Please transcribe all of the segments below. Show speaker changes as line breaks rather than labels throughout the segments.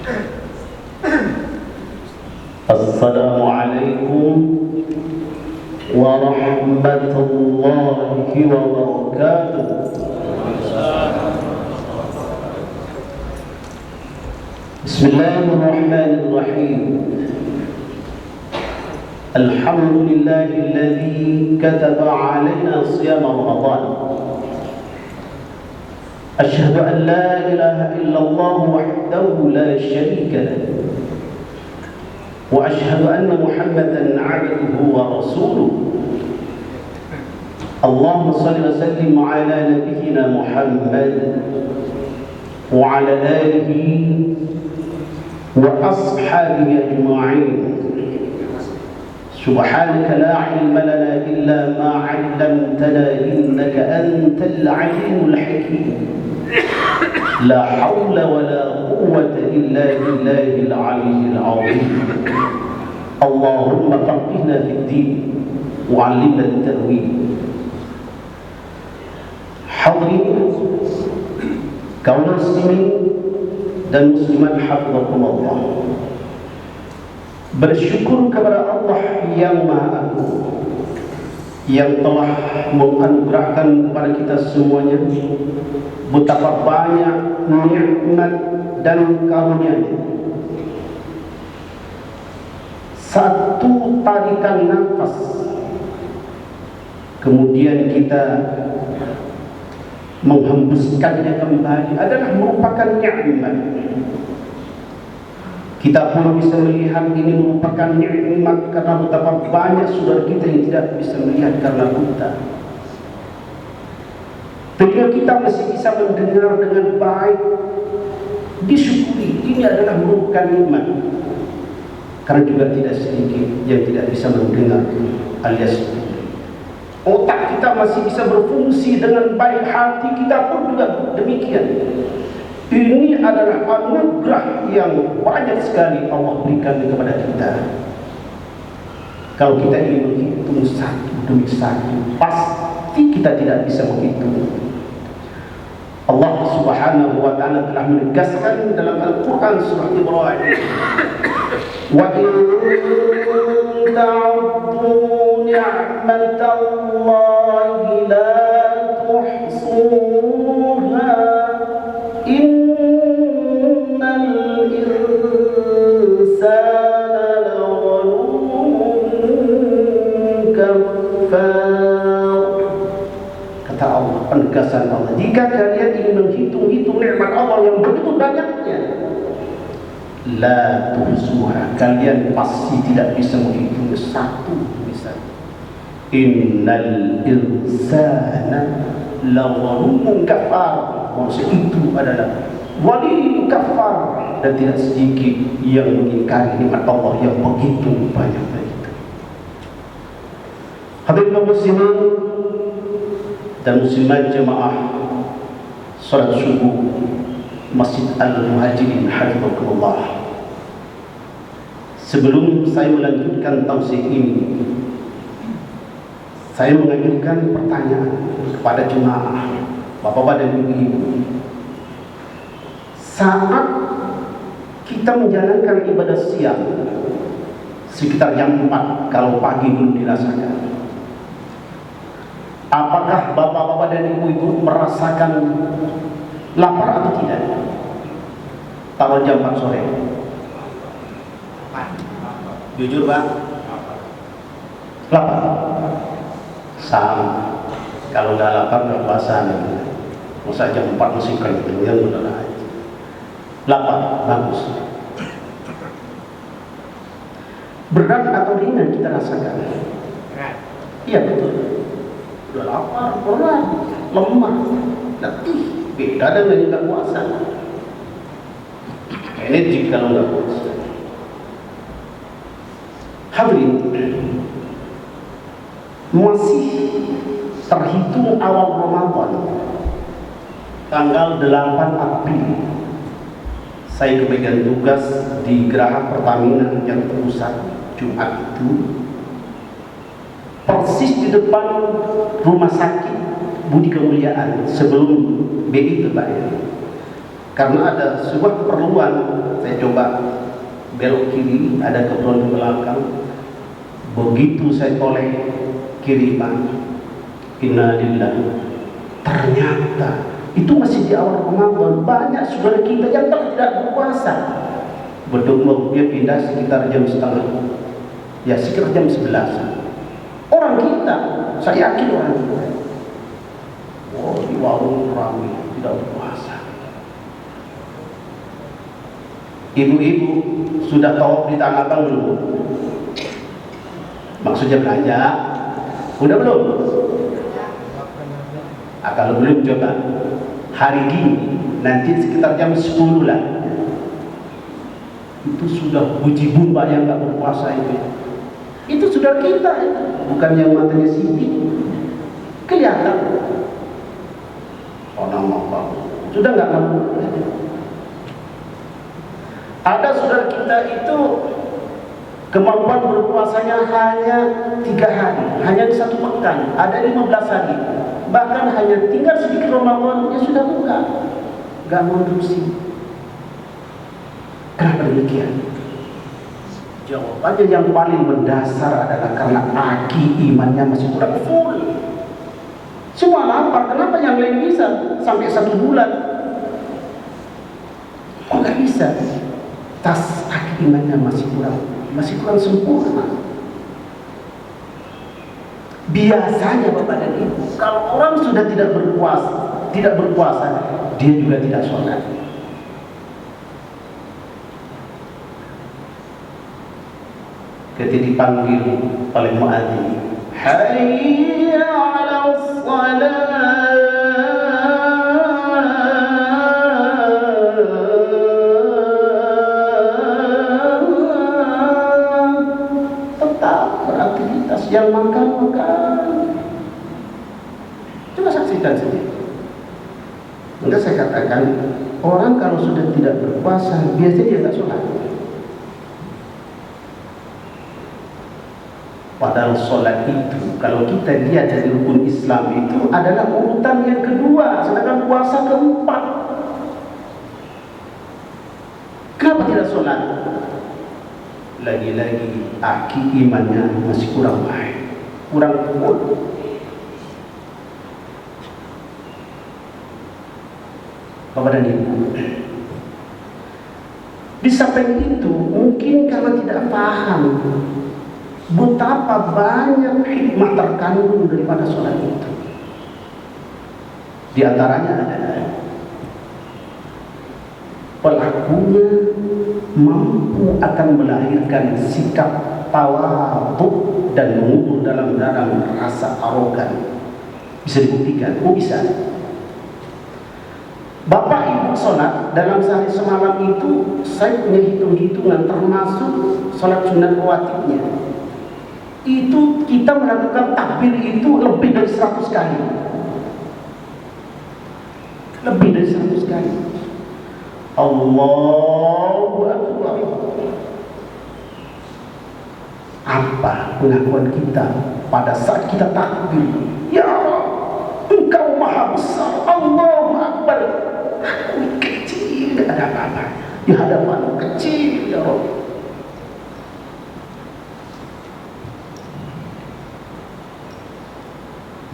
Assalamualaikum warahmatullahi wabarakatuh. Bismillahirrahmanirrahim. Alhamdulillahilladzi kataba 'alaina shiyam Ramadan. Asyhadu an la ilaha illallah wahdahu la syarika lahu. Wa asyhadu anna Muhammadan 'abduhu wa rasuluh. Allahumma shalli wa sallim 'ala nabiyyina Muhammad wa 'ala alihi wa ashabihi ajma'in. Subhanaka la 'ilma lana illa ma 'allamtana innaka antal 'alimul hakim. La hawla wa la quwwata illa billahil 'aliyyil 'azim. Allahumma faqihna fid din wa 'allimna at-ta'wil. Hadirin kaum muslimin dan muslimat hafizakumullah, bersyukur kepada Allah yang Maha Agung yang telah menganugerahkan kepada kita semuanya betapa banyak nikmat dan karunia-Nya. Satu tarikan nafas, kemudian kita menghembuskannya kembali adalah merupakan nikmat. Kita pun bisa melihat ini merupakan nikmat karena betapa banyak saudara kita yang tidak bisa melihat karena buta. Telinga kita masih bisa mendengar dengan baik, disyukuri, ini adalah merupakan nikmat. Karena juga tidak sedikit yang tidak bisa mendengar alias otak kita masih bisa berfungsi dengan baik, hati kita pun juga demikian. Ini adalah anugerah yang banyak sekali Allah berikan kepada kita. Kalau kita ingin menghitung satu demi satu, pasti kita tidak bisa menghitung. Allah Subhanahu wa ta'ala telah menegaskan dalam Al-Quran surah Ibrahim, wa in ta'uddu ni'matallahi la tuhsuha innal insana lazalumun kafar. Kata Allah, penegasan Allah, jika kalian ingin menghitung-hitung nikmat Allah yang begitu banyaknya, la tuhsuha, kalian pasti tidak bisa menghitung satu demi satu. Innal insana lazalumun kafar, maksud itu adalah wali kafar, dan tidak sedikit yang mengingkari nikmat Allah yang begitu banyak itu. Hadirin muslimin dan muslimat jemaah salat subuh Masjid Al-Muhajirin hafizakumullah. Sebelum saya melanjutkan tausiah ini, saya mengajukan pertanyaan kepada jemaah, bapak-bapak dan ibu-ibu. Saat kita menjalankan ibadah siang sekitar jam 4 kalau pagi belum dirasakan, apakah bapak-bapak dan ibu-ibu merasakan lapar atau tidak? Taruh jam 4 sore. Jujur Pak? Lapar? Sama. Kalau nggak lapar nggak puasa nih. Masa jam 4 masih kenyang udah aja. Lapar, bagus. Berat atau ringan kita rasakan? Iya betul. Udah lapar, berat, lemah, letih. Beda dengan yang nggak puasa. Energi kalau nggak puasa. Hadirin, masih terhitung awal Ramadan, tanggal 8 April. Saya kebagian tugas di Geraha Pertamina yang pusat Jumat itu, persis di depan rumah sakit Budi Kemuliaan sebelum BI terbayar. Karena ada sebuah keperluan, saya coba coba belok kiri, ada kebun di belakang. Begitu saya toleh kiriman, innalillahi, ternyata itu masih di awal Ramadan. Banyak saudara kita yang tidak berpuasa. Beduk dia pindah sekitar jam setengah, ya sekitar jam 11. Orang kita, saya yakin orang kita, oh di warung ramai tidak berpuasa. Ibu-ibu sudah tahu di Tanah Abang belum? Maksudnya belanja, udah belum? Kalau belum, coba hari ini nanti sekitar jam 10 lah, itu sudah buji bumba yang nggak berpuasa itu sudah kita, bukan yang matanya sipit kelihatan. Orang apa sudah nggak mampu. Ada saudara kita itu kemampuan berpuasanya hanya 3 hari, hanya di 1 pekan, ada 15 hari, bahkan hanya tinggal sedikit Ramadan dia sudah buka, nggak mau terusin. Kenapa demikian? Jawabannya yang paling mendasar adalah karena aki imannya masih kurang full. Semua lapar, kenapa yang lain bisa sampai 1 bulan? Kok nggak bisa? Tas aki imannya masih kurang sempurna. Biasanya Bapak dan Ibu, kalau orang sudah tidak berpuasa, dia juga tidak sholat. Ketika dipanggil oleh muadzin, hayya 'alas shalah, tetap beraktivitas, yang makan. Coba saksikan saja. Maka saya katakan, orang kalau sudah tidak berpuasa, biasanya dia tidak sholat. Padahal sholat itu, kalau kita lihat dari rukun Islam itu adalah urutan yang kedua, sedangkan puasa keempat. Kenapa tidak sholat? Lagi-lagi aki imannya masih kurang baik, kurang kuat. Bapak dan Ibu, di samping itu mungkin karena tidak paham betapa banyak hikmah terkandung daripada sholat itu. Di antaranya adalah pelakunya mampu akan melahirkan sikap tawadhu dan mengubur dalam rasa arogan. Bisa dibuktikan? Oh bisa. Bapak Ibu sholat dalam sehari semalam itu, saya punya hitung-hitungan termasuk sholat sunat rawatibnya. Itu kita melakukan takbir itu lebih dari 100 kali. Lebih dari 100 kali. Allahu Akbar. Apa pengakuan kita pada saat kita takbir? Ya Allah, Engkau Maha Besar. Allahu Akbar. Aku kecil, tidak ada apa-apa di hadapan kecil, ya Allah.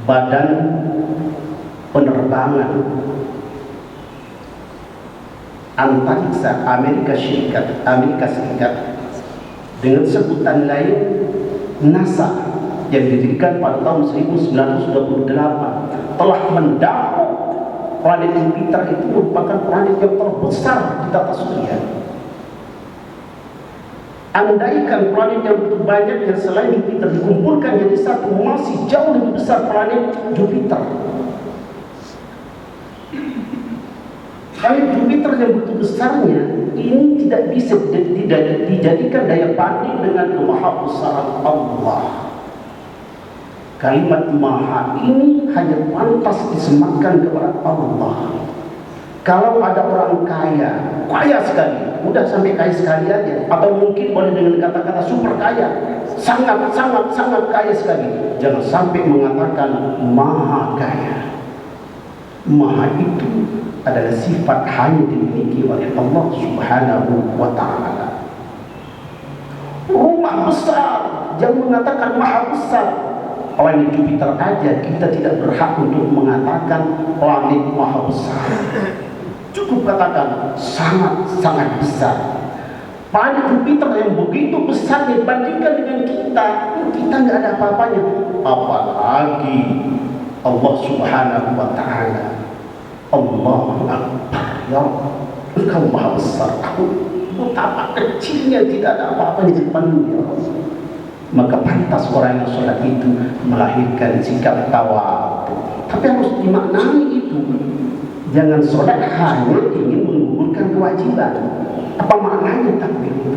Badan penerbangan antariksa Amerika Serikat dengan sebutan lain NASA yang didirikan pada tahun 1928 telah mendapuk planet Jupiter itu merupakan planet yang terbesar di tata surya. Andaikan planet yang begitu banyak yang selain Jupiter dikumpulkan jadi satu, masih jauh lebih besar planet Jupiter. Planet Jupiter yang begitu besarnya ini tidak bisa dijadikan daya banding dengan kemahabesaran Allah. Kalimat maha ini hanya pantas disematkan kepada Allah. Kalau ada orang kaya sekali, udah sampai kaya sekali aja, atau mungkin boleh dengan kata-kata super kaya, sangat kaya sekali. Jangan sampai mengatakan maha kaya. Maha itu adalah sifat hanya dimiliki oleh Allah Subhanahu wa ta'ala. Rumah besar yang mengatakan maha besar, planet Jupiter aja kita tidak berhak untuk mengatakan planet maha besar. Cukup katakan sangat-sangat besar. Planet Jupiter yang begitu besar dibandingkan dengan kita nggak ada apa-apanya. Apalagi Allah Subhanahu wa ta'ala. Allahu Akbar, ya Engkau maha besar, aku betapa kecilnya, tidak ada apa-apa di depanmu ya Allah. Maka pantas orang yang sholat itu melahirkan sikap tawadhu. Tapi harus dimaknai itu. Jangan sholat hanya ingin menggugurkan kewajiban. Apa maknanya takbir itu?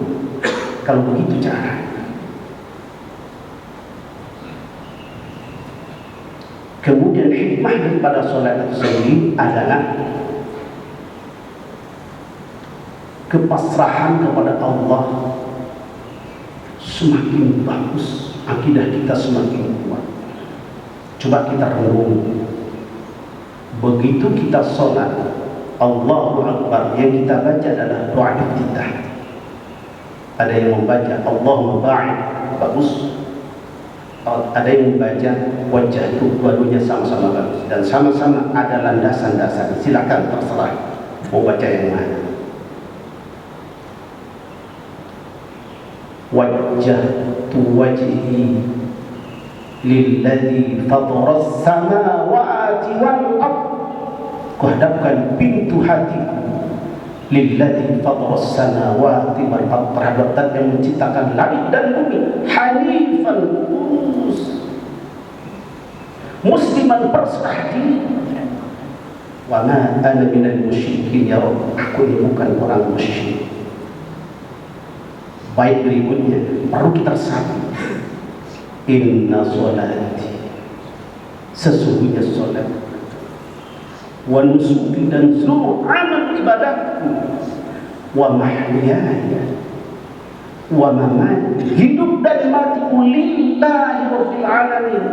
Kalau begitu cara. Kemudian hikmah daripada sholat itu sendiri adalah kepasrahan kepada Allah. Semakin bagus akidah kita, semakin kuat. Coba kita renung. Begitu kita sholat, Allahu Akbar, yang kita baca adalah doa iftitah. Ada yang membaca Allahumma ba'id, bagus. Ada yang membaca wajah, itu dua-duanya sama-sama bagus dan sama-sama ada landasan-dasar. Silakan terserah mau baca yang mana. Wajjahtu wajhi lilladzi fatara as-samawati wal ard. Kuhadapkan pintu hatiku lilladzi fatara as-samawati wal ard, terhadap Zat yang menciptakan langit dan bumi, hanifan, lurus, musliman, berserah diri. Wa ma ana minal musyrikin, ya Rabb, aku ini bukan orang musyrik. Baik, berikutnya perlu kita sadari, inna sholati, sesungguhnya sholat, wa nusuki, dan seluruh amal ibadahku, wa mahyaya wa mamati, hidup dan matiku, lillahi rabbil alamin,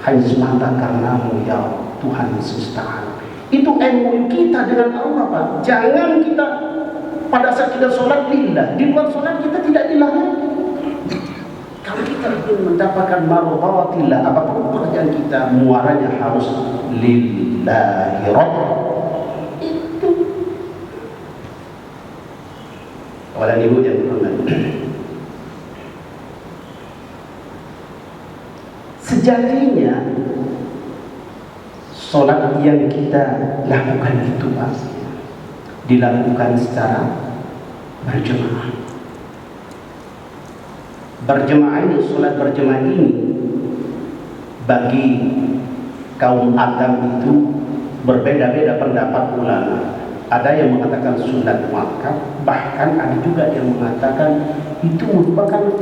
hanya semata karenamu ya Tuhan semesta alam. Itu MOU kita dengan Allah, Pak. Jangan kita pada saat kita sholat lillah, di luar sholat kita tidak lillah lagi. Kalau kita ingin mendapatkan marudhatillah, apapun pekerjaan kita, muaranya harus lillahi rabb. Itu. Kawalan ibu yang berhormat, sejatinya sholat yang kita lakukan itu pasti dilakukan secara berjemaah. Berjemaah ini, sholat berjemaah ini bagi kaum Adam itu berbeda-beda pendapat ulama. Ada yang mengatakan sunat muakkad, bahkan ada juga yang mengatakan itu merupakan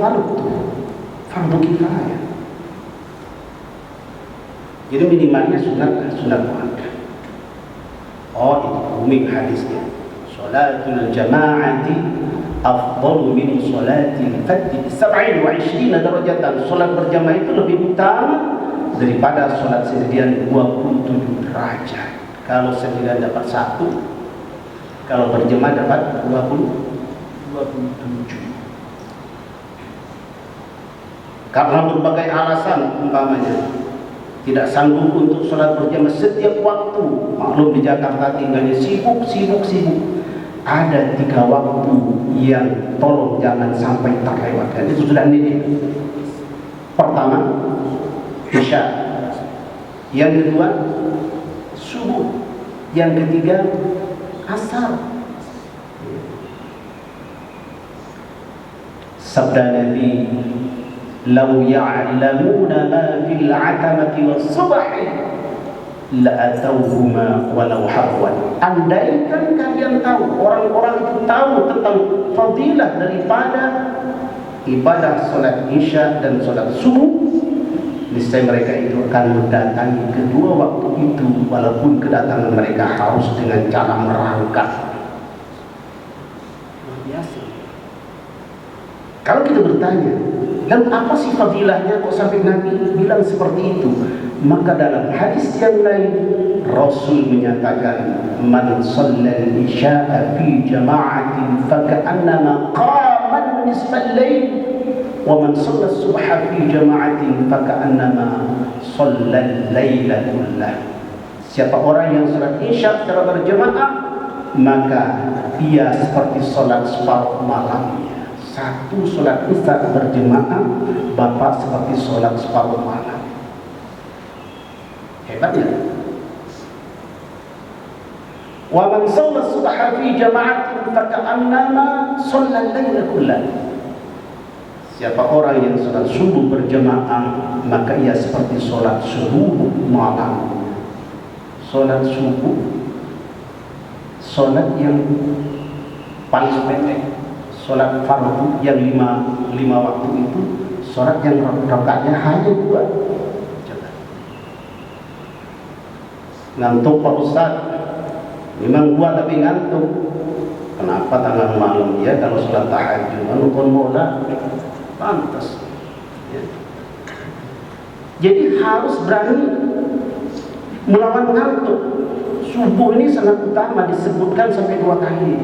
fardu kifayah. Jadi minimalnya sunat muakkad. Oh, itu umum hadisnya. Sholatul jama'ati afdalu min sholatil fadhi 27 darajatan. Sholat berjamaah itu lebih utama daripada sholat sendirian 27 derajat. Kalau sendirian dapat 1, kalau berjamaah dapat 27. Karena berbagai alasan, umpamanya tidak sanggup untuk sholat berjamaah setiap waktu. Maklum di Jakarta tinggalnya sibuk. Ada 3 waktu yang tolong jangan sampai terlewatkan. Itu sudah nitip. Pertama, Isya. Yang kedua, subuh. Yang ketiga, asar. Sabda Nabi, "Lau ya'lamuna ma fil 'atamati was-subhi la'atawhuma walau habwan." Andaikan kalian tahu, orang-orang itu tahu tentang fadilah daripada ibadah salat Isya dan salat subuh, niscaya mereka itu akan mendatangi kedua waktu itu, walaupun kedatangan mereka harus dengan cara merangkak. Luar biasa. Kalau kita bertanya, dan apa sih fadilahnya kok sampai Nabi bilang seperti itu? Maka dalam hadis yang lain Rasul menyatakan, man shallal isya'a fi jama'atin faka'annama qama nisfal lail, wa man shalla subha fi jama'atin faka'annama shallal laila kullah. Siapa orang yang salat isya secara berjamaah, maka ia seperti salat separuh malamnya. Satu salat isya berjamaah, bapak seperti salat separuh malam. Hebatnya. Wa man shalla subha fi jama'atin faka'annama shalla al-laila kullah. Siapa orang yang salat subuh berjamaah, maka ia seperti salat seluruh malam. Salat subuh, salat yang paling pendek, salat fardu yang lima waktu itu, salat yang rakaatnya hanya 2. Ngantuk Pak Ustaz, memang 2 tapi ngantuk. Kenapa tengah malam ya? Kalau sholat tahajud nonton bola pantas ya. Jadi harus berani melawan ngantuk. Subuh ini sangat utama, disebutkan sampai 2 kali.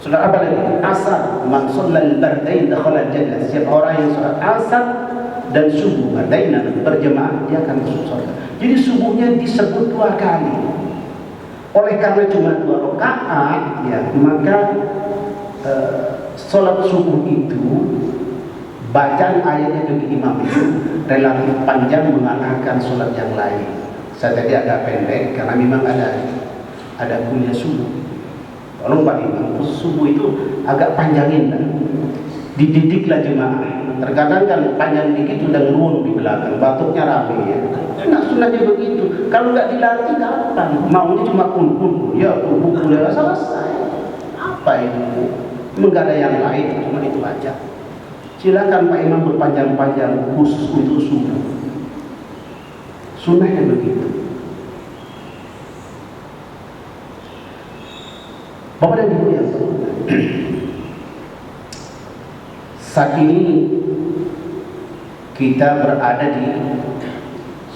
Sudah apa lagi? Asar, man shallal bardain dakhala jannah. Siapa orang yang salat asar dan subuh bardainan berjamaah, dia akan masuk surga. Jadi subuhnya disebut 2 kali. Oleh karena cuma 2 rakaat, ya, maka sholat subuh itu bacaan ayatnya bagi imam itu relatif panjang mengalahkan sholat yang lain. Saya tadi agak pendek karena memang ada kuliah subuh. Tolong Pak Imam, subuh itu agak panjangin kan? Dididiklah jemaah. Terkadang kan panjang dikit udah ngerun di belakang, batuknya rame ya. Nah sunahnya begitu. Kalau nggak dilatih kapan? Maunya cuma kumpul, ya buku ya selesai. Apa itu? Enggak ada yang lain, cuma itu aja. Silakan Pak Imam berpanjang-panjang khusus untuk subuh. Sunahnya begitu. Bapak dan Ibu yang saat ini kita berada di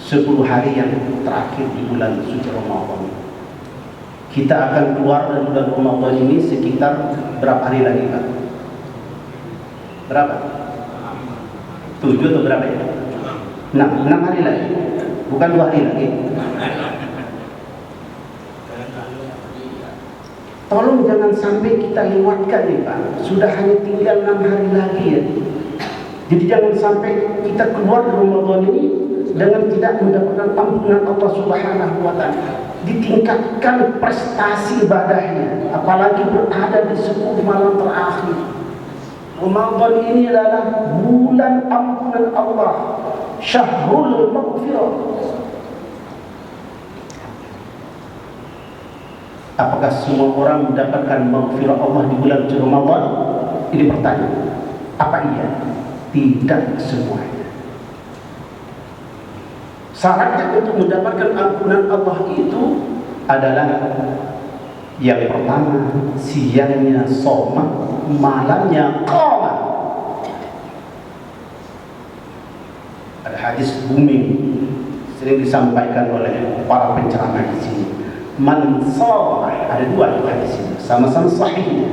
10 hari yang terakhir di bulan suci Ramadan. Kita akan keluar dari bulan Ramadan ini sekitar berapa hari lagi Pak? Berapa? 7 atau berapa ya? 6 hari lagi, bukan 2 hari lagi. Tolong jangan sampai kita lewatkan nih Pak. Sudah hanya tinggal 6 hari lagi ya. Jadi jangan sampai kita keluar dari Ramadan ini dengan tidak mendapatkan ampunan Allah Subhanahu wa Ta'ala. Ditingkatkan prestasi ibadahnya, apalagi berada di 10 malam terakhir. Ramadan ini adalah bulan ampunan Allah, Syahrul Maghfirah. Apakah semua orang mendapatkan maghfirah Allah di bulan Ramadan? Ini pertanyaan. Apa iya? Tidak semuanya. Syaratnya untuk mendapatkan ampunan Allah itu adalah yang pertama, siangnya shoma, malamnya qama. Ada hadis booming sering disampaikan oleh para penceramah di sini. Man shoma, ada 2 hadis ini, sama-sama sahih.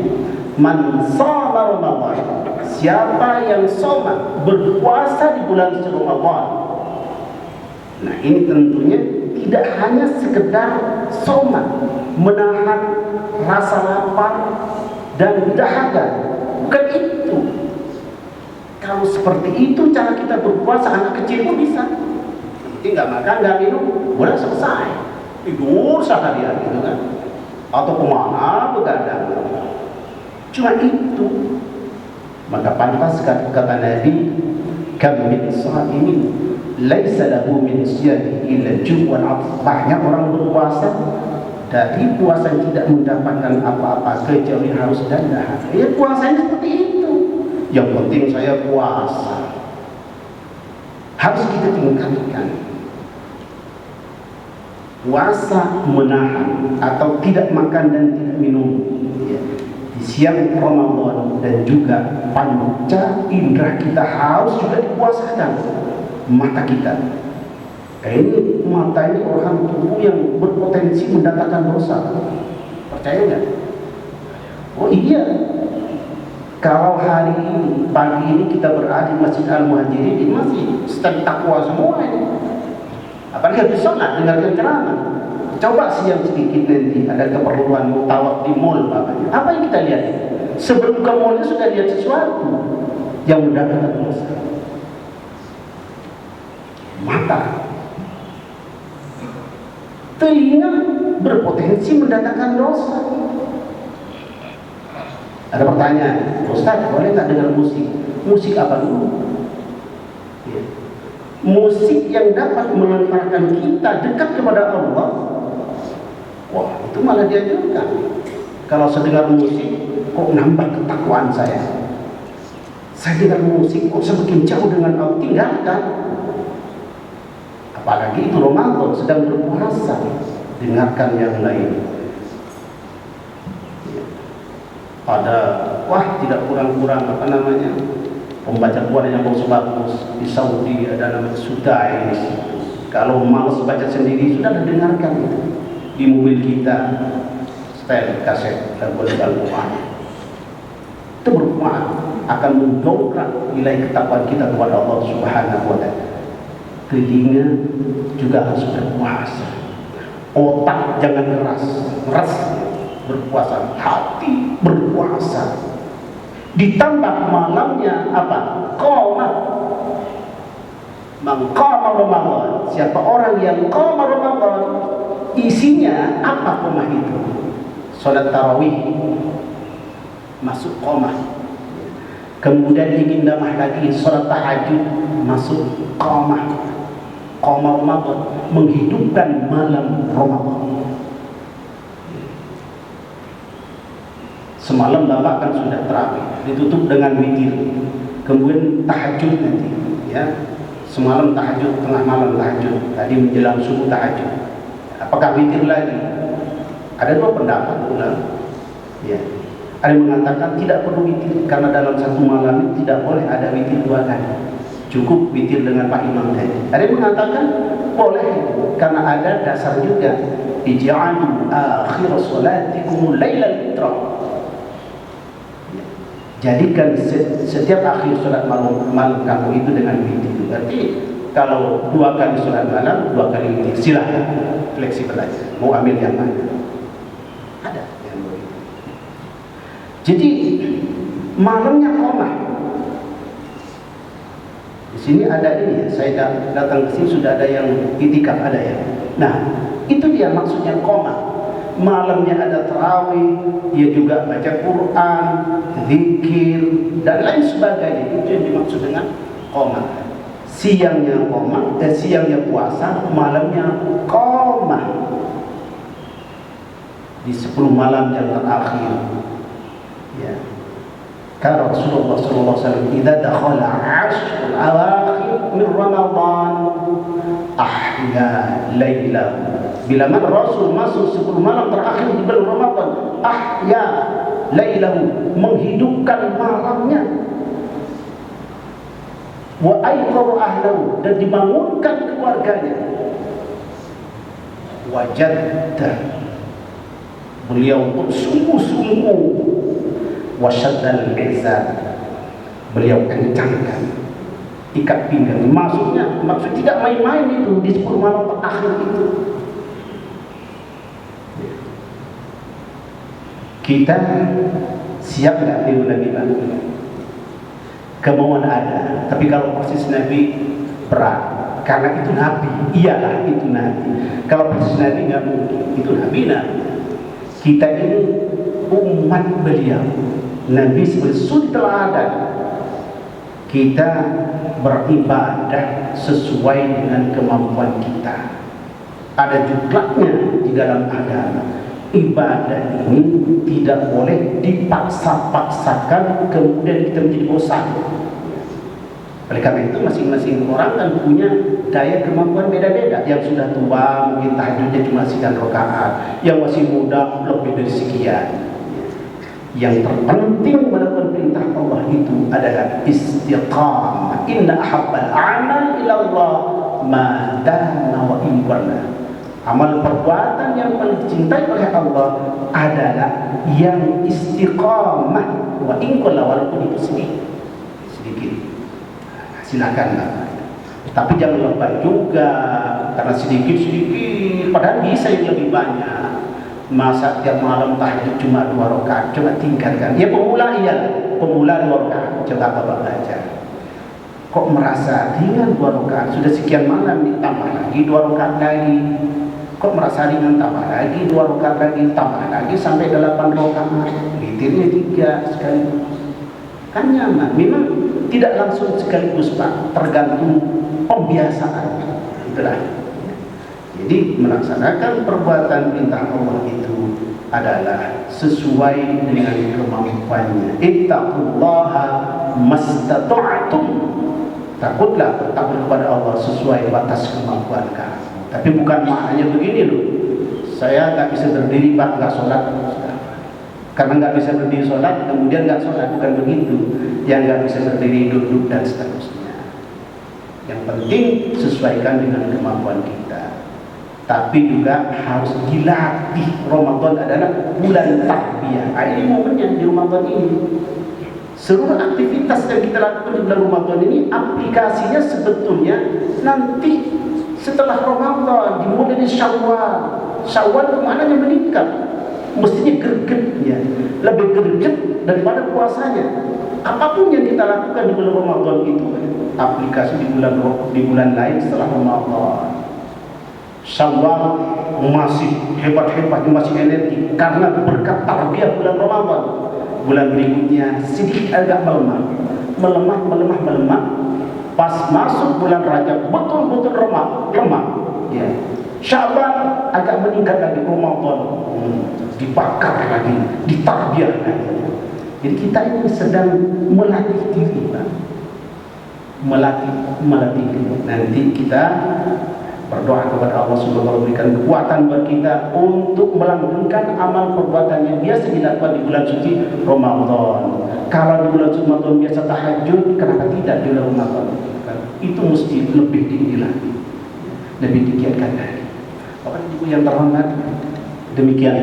Man shoma Ramadan, siapa yang shoma, berpuasa di bulan Ramadan. Nah ini tentunya tidak hanya sekedar shoma, menahan rasa lapar dan dahaga, bukan itu. Kalau seperti itu cara kita berpuasa, anak kecil pun bisa. Nanti nggak makan, nggak minum, boleh selesai. Tidur seharian gitu kan, atau kemana begadang. Cuma itu. Maka pantas kata Nabi, kam min sha'imin laisa lahu min siyami illa ju' wal 'aths. Banyak orang berpuasa, dari puasa tidak mendapatkan apa-apa kecuali haus dan dahaga. Ya puasanya seperti itu. Yang penting saya puasa. Harus kita tingkatkan. Puasa menahan atau tidak makan dan tidak minum, ya, di siang Ramadan dan juga panca indera kita harus juga dipuasakan. Mata kita, ini mata ini organ tubuh yang berpotensi mendatangkan dosa. Percaya nggak? Oh iya. Kalau hari ini, pagi ini kita berada di Masjid Al-Muhajirin, ini masih sedang takwa semua ini. Apalagi habis sholat, dengarkan ceramah. Coba siang sedikit nanti, ada keperluan mau tawaf di mall, apa yang kita lihat? Sebelum ke mallnya sudah lihat sesuatu yang mendatangkan dosa. Mata, telinga berpotensi mendatangkan dosa. Ada pertanyaan, Ustaz, boleh nggak dengar musik? Musik apa dulu? Ya. Musik yang dapat mengantarkan kita dekat kepada Allah, wah itu malah dianjurkan. Kalau saya dengar musik, kok nambah ketakwaan saya. Saya dengar musik, kok semakin jauh dengan Allah, tinggalkan. Apalagi itu Ramadan, sedang berpuasa, dengarkan yang lain. Ada, wah tidak kurang-kurang pembaca Quran yang bagus-bagus di Saudi, ada namanya Sudai. Kalau malas baca sendiri sudah dengarkan itu di mobil kita, setel kaset Al-Quran. Itu bermanfaat, akan mendongkrak nilai ketakwaan kita kepada Allah Subhanahu wa Ta'ala. Telinga juga harus berpuasa. Otak jangan keras berpuasa, hati berpuasa. Ditambah malamnya apa? Qamah. Mengqama Ramadan. Siapa orang yang qama Ramadan, isinya apa qamah itu? Salat tarawih masuk qamah. Kemudian ingin nambah lagi salat tahajud masuk qamah. Qamah Ramadan, menghidupkan malam Ramadan. Semalam Bapak kan sudah terawih, ditutup dengan witir, kemudian tahajud nanti, ya. Semalam tahajud, tengah malam tahajud, tadi menjelang subuh tahajud. Apakah witir lagi? Ada dua pendapat ulama. Ya. Ada yang mengatakan tidak perlu witir karena dalam satu malam itu tidak boleh ada witir dua kali. Cukup witir dengan Pak Imam tadi. Ada yang mengatakan boleh karena ada dasar juga. Ij'alu akhir salatikum lailal witra. Jadikan setiap akhir sholat malam kamu itu dengan witir. Berarti kalau 2 kali sholat malam, 2 kali witir. Silahkan, fleksibel aja. Mau ambil yang mana? Ada yang begitu. Jadi malamnya qamah. Di sini ada ini ya. Saya datang ke sini sudah ada yang itikaf, ada ya. Nah, itu dia maksudnya qamah. Malamnya ada tarawih, dia juga baca Quran, zikir dan lain sebagainya. Itu yang dimaksud dengan qamah. Siangnya qamah, siangnya puasa, malamnya qamah. Di 10 malam yang terakhir. Ya. Kata Rasulullah SAW, "Idza dakhala 'ashrul awakhir min Ramadan, ahya lailahu." Bila mana Rasul masuk 10 malam terakhir di bulan Ramadan, ahya lailahu, menghidupkan malamnya, wa ayqadha ahlahu, dan dibangunkan keluarganya, wajadda, beliau pun sungguh-sungguh, wasyaddal izar, beliau kencangkan ikat pinggang. Maksud tidak main-main itu di 10 malam terakhir itu. Kita siap nggak niru Nabi Nabi? Kemauan ada, tapi kalau persis Nabi berat, karena itu Nabi. Iyalah itu Nabi. Kalau persis Nabi nggak mungkin. Itu Nabi. Kita ini umat beliau. Nabi sebagai suri teladan. Kita beribadah sesuai dengan kemampuan kita. Ada jumlahnya di dalam agama. Ibadah ini tidak boleh dipaksa-paksakan kemudian kita menjadi bosan. Oleh karena itu masing-masing orang kan punya daya kemampuan beda-beda. Yang sudah tua mungkin tahajudnya cuma sekian rakaat, yang masih muda lebih dari sekian. Yang terpenting melakukan perintah Allah itu adalah istiqamah. Inna ahabbal a'mal ila Allah ma dana wa in qalla. Amal perbuatan yang paling dicintai oleh Allah adalah yang istiqamah wa in qalla, walaupun itu sedikit. Silakanlah. Tapi jangan lebay juga, karena sedikit padahal bisa yang lebih banyak. Masa tiap malam tahajud cuma 2 rakaat, coba tingkatkan. Ya pemula 2 rakaat, coba Bapak belajar. Kok merasa ringan 2 rakaat? Sudah sekian malam ditambah lagi 2 rakaat lagi. Kok merasa ringan, tambah lagi 2 rakaat lagi, tambah lagi sampai 8 rakaat. Witirnya 3 sekaligus. Kan nyaman. Memang tidak langsung sekaligus Pak, tergantung pembiasaan. Itulah. Jadi melaksanakan perbuatan perintah Allah itu adalah sesuai dengan kemampuannya. Ittaqullaha mastata'tum. Takutlah, bertakwa kepada Allah sesuai batas kemampuan kamu. Tapi bukan maknanya begini loh. Saya nggak bisa berdiri Pak, nggak sholat. Karena nggak bisa berdiri sholat, kemudian nggak sholat, bukan begitu. Yang nggak bisa berdiri duduk dan seterusnya. Yang penting sesuaikan dengan kemampuan kita. Tapi juga harus dilatih. Ramadan adalah bulan tarbiyah. Ini momennya di Ramadan ini. Seluruh aktivitas yang kita lakukan di bulan Ramadan ini aplikasinya sebetulnya nanti setelah Ramadan, dimulai dari Syawal. Syawal itu maknanya meningkat. Mestinya gregetnya lebih greget daripada puasanya. Apapun yang kita lakukan di bulan Ramadan itu aplikasi di bulan lain setelah Ramadan. Syawal masih hebat-hebatnya, masih energi karena berkat tarbiyah bulan Ramadan. Bulan berikutnya sedikit agak melemah. Pas masuk bulan Rajab betul-betul lemah. Ya. Sya'ban agak meningkat lagi, Ramadan dibakar lagi, ditarbiyah lagi. Jadi kita ini sedang melatih diri, Pak. Melatih diri. Nanti kita berdoa kepada Allah supaya Allah berikan kekuatan buat kita untuk melanggengkan amal perbuatan yang biasa dilakukan di bulan suci Ramadan. Kalau di bulan suci Ramadan biasa tahajud, kenapa tidak di bulan Ramadan? Itu mesti lebih tinggi lagi, lebih digiatkan lagi. Bapak Ibu yang terhormat, demikian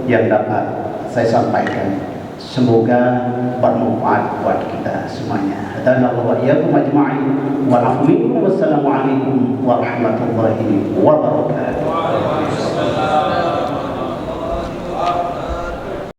yang dapat saya sampaikan. Semoga bermanfaat buat kita semuanya. Hadanallahu wa iyyakum ajma'in wa afu minkum. Wassalamualaikum warahmatullahi wabarakatuh.